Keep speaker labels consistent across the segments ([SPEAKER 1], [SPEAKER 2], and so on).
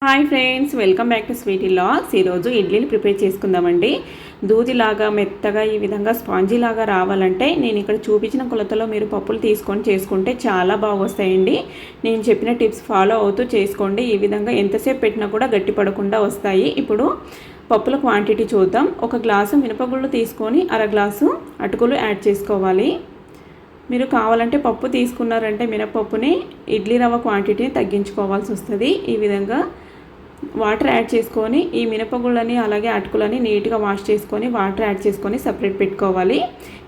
[SPEAKER 1] Hi friends, welcome back to Sweety vlogs. ఈరోజు ఇడ్లీని prepare చేసుకుందామండి. దూదిలాగా మెత్తగా ఈ విధంగా స్పాంజీ లాగా రావాలంటే నేను ఇక్కడ చూపించిన కొలతలో మీరు పప్పులు తీసుకొని చేసుకుంటే చాలా బాగా వస్తాయండి. నేను చెప్పిన టిప్స్ ఫాలో అవుతూ చేసుకోండి. ఈ విధంగా ఎంతసేపు పెట్టినా కూడా గట్టి పడకుండా వస్తాయి. ఇప్పుడు పప్పుల క్వాంటిటీ చూద్దాం. ఒక గ్లాసు మినపగుళ్ళు తీసుకొని అర గ్లాసు అటుకులు యాడ్ చేసుకోవాలి. మీరు కావాలంటే పప్పు తీసుకున్నారంటే మినపప్పుని ఇడ్లీ రవ్వ క్వాంటిటీని తగ్గించుకోవాల్సి వస్తుంది. ఈ విధంగా వాటర్ యాడ్ చేసుకొని ఈ మినపగుళ్ళని అలాగే అటుకులని నీట్గా వాష్ చేసుకొని వాటర్ యాడ్ చేసుకొని సపరేట్ పెట్టుకోవాలి.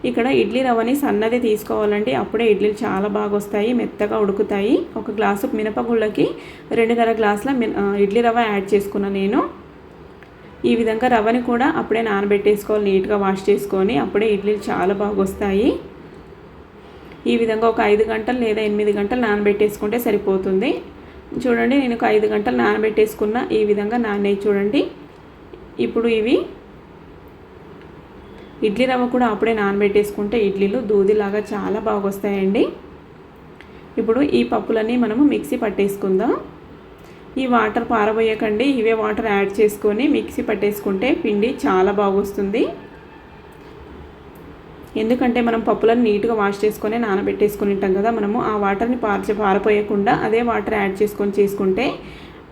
[SPEAKER 1] ఇక్కడ ఇడ్లీ రవ్వని సన్నది తీసుకోవాలండి, అప్పుడే ఇడ్లీలు చాలా బాగా వస్తాయి, మెత్తగా ఉడుకుతాయి. ఒక గ్లాసు మినపగుళ్ళకి 2.5 గ్లాసుల ఇడ్లీ రవ్వ యాడ్ చేసుకున్నాను నేను. ఈ విధంగా రవ్వని కూడా అప్పుడే నానబెట్టేసుకోవాలి, నీట్గా వాష్ చేసుకొని, అప్పుడే ఇడ్లీలు చాలా బాగా వస్తాయి. ఈ విధంగా ఒక 5 గంటలు లేదా 8 గంటలు నానబెట్టేసుకుంటే సరిపోతుంది. చూడండి, నేను ఒక 5 గంటలు నానబెట్టేసుకున్న. ఈ విధంగా నానే చూడండి. ఇప్పుడు ఇవి ఇడ్లీ రవ్వ కూడా అప్పుడే నానబెట్టేసుకుంటే ఇడ్లీలు దూదిలాగా చాలా బాగా వస్తాయండి. ఇప్పుడు ఈ పప్పులన్నీ మనము మిక్సీ పట్టేసుకుందాం. ఈ వాటర్ పారబోయకండి, ఇవే వాటర్ యాడ్ చేసుకొని మిక్సీ పట్టేసుకుంటే పిండి చాలా బాగా వస్తుంది. ఎందుకంటే మనం పప్పులను నీట్గా వాష్ చేసుకొని నానబెట్టేసుకుని ఉంటాం కదా, మనము ఆ వాటర్ని పారపోయకుండా అదే వాటర్ యాడ్ చేసుకొని చేసుకుంటే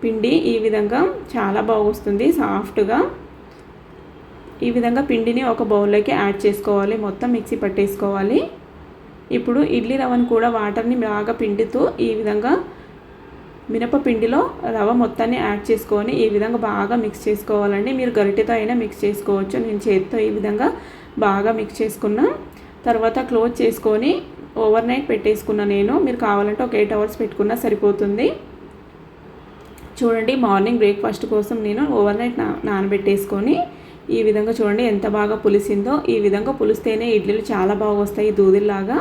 [SPEAKER 1] పిండి ఈ విధంగా చాలా బాగా వస్తుంది, సాఫ్ట్గా. ఈ విధంగా పిండిని ఒక బౌల్లోకి యాడ్ చేసుకోవాలి, మొత్తం మిక్సీ పట్టేసుకోవాలి. ఇప్పుడు ఇడ్లీ రవ్వను కూడా వాటర్ని బాగా పిండితో ఈ విధంగా మినపపిండిలో రవ్వ మొత్తాన్ని యాడ్ చేసుకొని ఈ విధంగా బాగా మిక్స్ చేసుకోవాలండి. మీరు గరిటెతో అయినా మిక్స్ చేసుకోవచ్చు. నేను చేతితో ఈ విధంగా బాగా మిక్స్ చేసుకున్నా. తర్వాత క్లోజ్ చేసుకొని ఓవర్ నైట్ పెట్టేసుకున్నా నేను. మీరు కావాలంటే ఒక 8 అవర్స్ పెట్టుకున్నా సరిపోతుంది. చూడండి, మార్నింగ్ బ్రేక్ఫాస్ట్ కోసం నేను ఓవర్ నైట్ నానబెట్టేసుకొని ఈ విధంగా చూడండి ఎంత బాగా పులిసిందో. ఈ విధంగా పులిస్తేనే ఇడ్లీలు చాలా బాగా వస్తాయి, దూదిలాగా.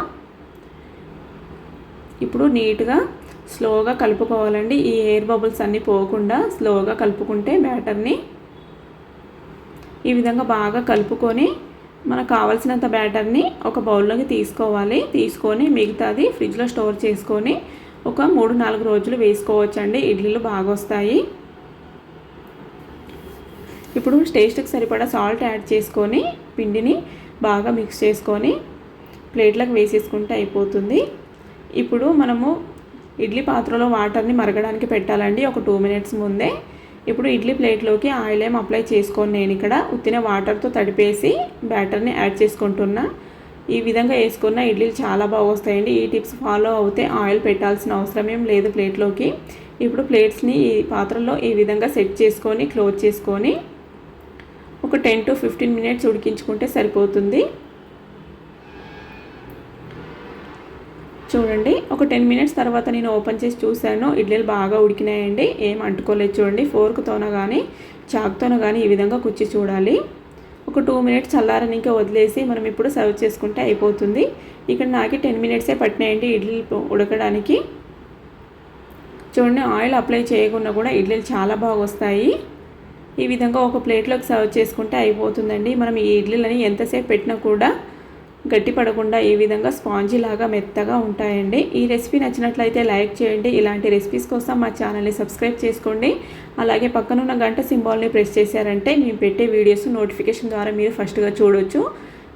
[SPEAKER 1] ఇప్పుడు నీట్గా స్లోగా కలుపుకోవాలండి. ఈ ఎయిర్ బబుల్స్ అన్నీ పోకుండా స్లోగా కలుపుకుంటే బ్యాటర్ని ఈ విధంగా బాగా కలుపుకొని మనకు కావాల్సినంత బ్యాటర్ని ఒక బౌల్లోకి తీసుకోవాలి. తీసుకొని మిగతాది ఫ్రిడ్జ్లో స్టోర్ చేసుకొని ఒక 3-4 రోజులు వేసుకోవచ్చండి. ఇడ్లీలు బాగా వస్తాయి. ఇప్పుడు టేస్ట్కి సరిపడా సాల్ట్ యాడ్ చేసుకొని పిండిని బాగా మిక్స్ చేసుకొని ప్లేట్లకు వేసేసుకుంటే అయిపోతుంది. ఇప్పుడు మనము ఇడ్లీ పాత్రలో వాటర్ని మరగడానికి పెట్టాలండి ఒక 2 మినిట్స్ ముందే. ఇప్పుడు ఇడ్లీ ప్లేట్లోకి ఆయిల్ ఏం అప్లై చేసుకొని నేను ఇక్కడ ఉత్తిన వాటర్తో తడిపేసి బ్యాటర్ని యాడ్ చేసుకుంటున్నా. ఈ విధంగా వేసుకున్న ఇడ్లీలు చాలా బాగా వస్తాయండి. ఈ టిప్స్ ఫాలో అవుతే ఆయిల్ పెట్టాల్సిన అవసరం ఏం లేదు ప్లేట్లోకి. ఇప్పుడు ప్లేట్స్ని ఈ పాత్రలో ఈ విధంగా సెట్ చేసుకొని క్లోజ్ చేసుకొని ఒక 10 to 15 మినిట్స్ ఉడికించుకుంటే సరిపోతుంది. చూడండి, ఒక 10 మినిట్స్ తర్వాత నేను ఓపెన్ చేసి చూశాను. ఇడ్లీలు బాగా ఉడికినాయండి, ఏం అంటుకోలేదు. చూడండి, ఫోర్క్తోన కానీ చాక్తోన కానీ ఈ విధంగా కుచ్చి చూడాలి. ఒక 2 మినిట్స్ చల్లారనికే వదిలేసి మనం ఇప్పుడు సర్వ్ చేసుకుంటే అయిపోతుంది. ఇక్కడ నాకు 10 మినిట్సే పట్టినాయండి ఇడ్లీలు ఉడకడానికి. చూడండి, ఆయిల్ అప్లై చేయకుండా కూడా ఇడ్లీలు చాలా బాగా వస్తాయి. ఈ విధంగా ఒక ప్లేట్లోకి సర్వ్ చేసుకుంటే అయిపోతుందండి. మనం ఈ ఇడ్లీలని ఎంతసేపు పెట్టినా కూడా గట్టి పడకుండా ఈ విధంగా స్పాంజీ లాగా మెత్తగా ఉంటాయండి. ఈ రెసిపీ నచ్చినట్లయితే లైక్ చేయండి. ఇలాంటి రెసిపీస్ కోసం మా ఛానల్ని సబ్స్క్రైబ్ చేసుకోండి. అలాగే పక్కనున్న గంట సింబాల్ని ప్రెస్ చేశారంటే మేము పెట్టే వీడియోస్ నోటిఫికేషన్ ద్వారా మీరు ఫస్ట్గా చూడొచ్చు.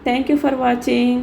[SPEAKER 1] Thank you for watching.